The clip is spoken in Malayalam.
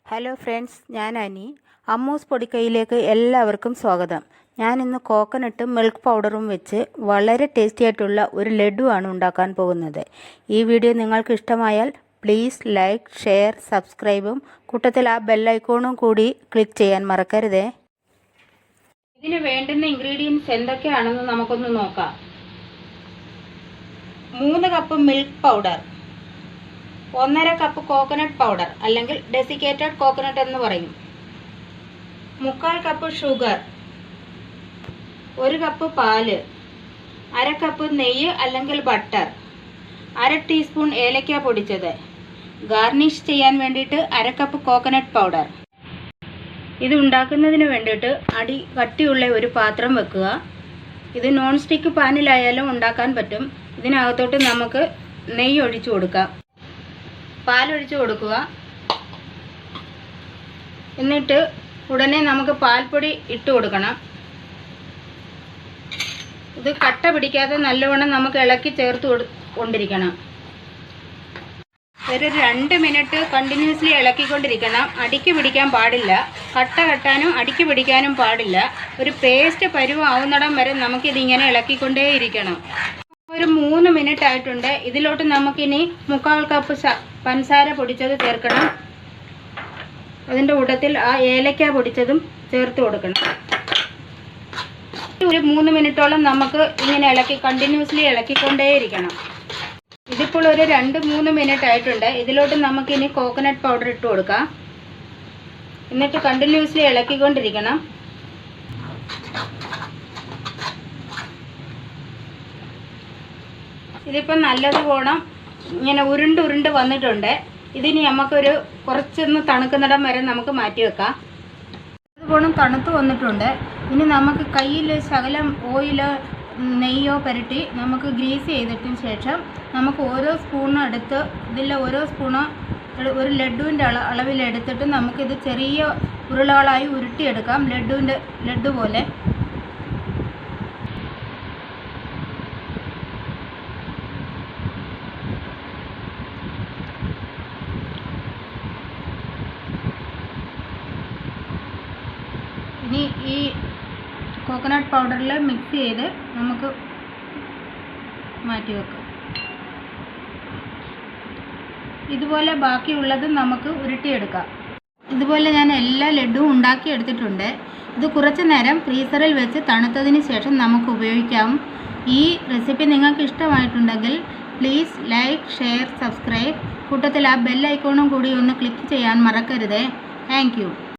ഹലോ ഫ്രണ്ട്സ്, ഞാൻ അനി. അമ്മൂസ് പൊടിക്കൈയിലേക്ക് എല്ലാവർക്കും സ്വാഗതം. ഞാൻ ഇന്ന് കോക്കനട്ടും മിൽക്ക് പൗഡറും വെച്ച് വളരെ ടേസ്റ്റി ആയിട്ടുള്ള ഒരു ലഡു ആണ് ഉണ്ടാക്കാൻ പോകുന്നത്. ഈ വീഡിയോ നിങ്ങൾക്ക് ഇഷ്ടമായാൽ പ്ലീസ് ലൈക്ക്, ഷെയർ, സബ്സ്ക്രൈബും കൂട്ടത്തിൽ ആ ബെല്ലൈക്കോണും കൂടി ക്ലിക്ക് ചെയ്യാൻ മറക്കരുതേ. ഇതിന് വേണ്ടുന്ന ഇൻഗ്രീഡിയൻസ് എന്തൊക്കെയാണെന്ന് നമുക്കൊന്ന് നോക്കാം. 3 cup milk powder, 1.5 cup coconut powder അല്ലെങ്കിൽ ഡെസിക്കേറ്റഡ് കോക്കനട്ട് എന്ന് പറയും, 3/4 കപ്പ് ഷുഗർ, 1 കപ്പ് പാല്, 1/2 കപ്പ് നെയ്യ് അല്ലെങ്കിൽ ബട്ടർ, 1/2 ടീസ്പൂൺ ഏലക്ക പൊടിച്ചത്, ഗാർണിഷ് ചെയ്യാൻ വേണ്ടിയിട്ട് 1/2 കപ്പ് കോക്കനട്ട് പൗഡർ. ഇത് ഉണ്ടാക്കുന്നതിന് വേണ്ടിയിട്ട് കട്ടിയുള്ള ഒരു പാത്രം വെക്കുക. ഇത് നോൺ സ്റ്റിക്ക് പാനിലായാലും ഉണ്ടാക്കാൻ പറ്റും. ഇതിനകത്തോട്ട് നമുക്ക് നെയ്യ് ഒഴിച്ചു കൊടുക്കാം, പാലൊഴിച്ച് കൊടുക്കുക. എന്നിട്ട് ഉടനെ നമുക്ക് പാൽപ്പൊടി ഇട്ട് കൊടുക്കണം. ഇത് കട്ട പിടിക്കാതെ നല്ലവണ്ണം നമുക്ക് ഇളക്കി ചേർത്ത് കൊണ്ടിരിക്കണം. ഒരു 2 മിനിറ്റ് കണ്ടിന്യൂസ്ലി ഇളക്കിക്കൊണ്ടിരിക്കണം. അടിക്ക് പിടിക്കാൻ പാടില്ല, കട്ട കെട്ടാനും അടിക്ക് പിടിക്കാനും പാടില്ല. ഒരു പേസ്റ്റ് പരുവാവുന്നിടം വരെ നമുക്കിതിങ്ങനെ ഇളക്കിക്കൊണ്ടേയിരിക്കണം. ഒരു 3 മിനിറ്റ് ആയിട്ടുണ്ട്. ഇതിലോട്ട് നമുക്കിനി 3/4 കപ്പ് പഞ്ചസാര പൊടിച്ചത് ചേർക്കണം. അതിൻ്റെ കൂട്ടത്തിൽ ആ ഏലക്ക പൊടിച്ചതും ചേർത്ത് കൊടുക്കണം. ഒരു 3 മിനിറ്റോളം നമുക്ക് ഇങ്ങനെ കണ്ടിന്യൂസ്ലി ഇളക്കിക്കൊണ്ടേയിരിക്കണം. ഇതിപ്പോൾ ഒരു 2-3 മിനിറ്റ് ആയിട്ടുണ്ട്. ഇതിലോട്ട് നമുക്കിനി കോക്കനട്ട് പൗഡർ ഇട്ട് കൊടുക്കാം. എന്നിട്ട് കണ്ടിന്യൂസ്ലി ഇളക്കിക്കൊണ്ടിരിക്കണം. ഇതിപ്പോൾ നല്ലതുപോലെ ഇങ്ങനെ ഉരുണ്ട് വന്നിട്ടുണ്ട്. ഇതിനി നമുക്കൊരു കുറച്ചൊന്ന് തണുക്കുന്നിടം വരെ നമുക്ക് മാറ്റി വെക്കാം. അതുപോലെ തണുത്ത് വന്നിട്ടുണ്ട്. ഇനി നമുക്ക് കയ്യിൽ ശകലം ഓയിലോ നെയ്യോ പുരട്ടി നമുക്ക് ഗ്രീസ് ചെയ്തിട്ടതിന് ശേഷം നമുക്ക് ഓരോ സ്പൂണും എടുത്ത് ഓരോ സ്പൂണ് ഒരു ലഡുവിൻ്റെ അളവിലെടുത്തിട്ട് നമുക്കിത് ചെറിയ ഉരുളകളായി ഉരുട്ടിയെടുക്കാം, ലഡു പോലെ. ഇനി ഈ കോക്കനട്ട് പൗഡറിൽ മിക്സ് ചെയ്ത് നമുക്ക് മാറ്റി വെക്കാം. ഇതുപോലെ ബാക്കിയുള്ളത് നമുക്ക് ഉരുട്ടിയെടുക്കാം. ഇതുപോലെ ഞാൻ എല്ലാ ലഡുവും ഉണ്ടാക്കി എടുത്തിട്ടുണ്ട്. ഇത് കുറച്ച് നേരം ഫ്രീസറിൽ വെച്ച് തണുത്തതിന് ശേഷം നമുക്ക് ഉപയോഗിക്കാം. ഈ റെസിപ്പി നിങ്ങൾക്ക് ഇഷ്ടമായിട്ടുണ്ടെങ്കിൽ പ്ലീസ് ലൈക്ക്, ഷെയർ, സബ്സ്ക്രൈബ് കൂട്ടത്തിൽ ആ ബെൽ ഐക്കോണും കൂടി ഒന്ന് ക്ലിക്ക് ചെയ്യാൻ മറക്കരുതേ. Thank you.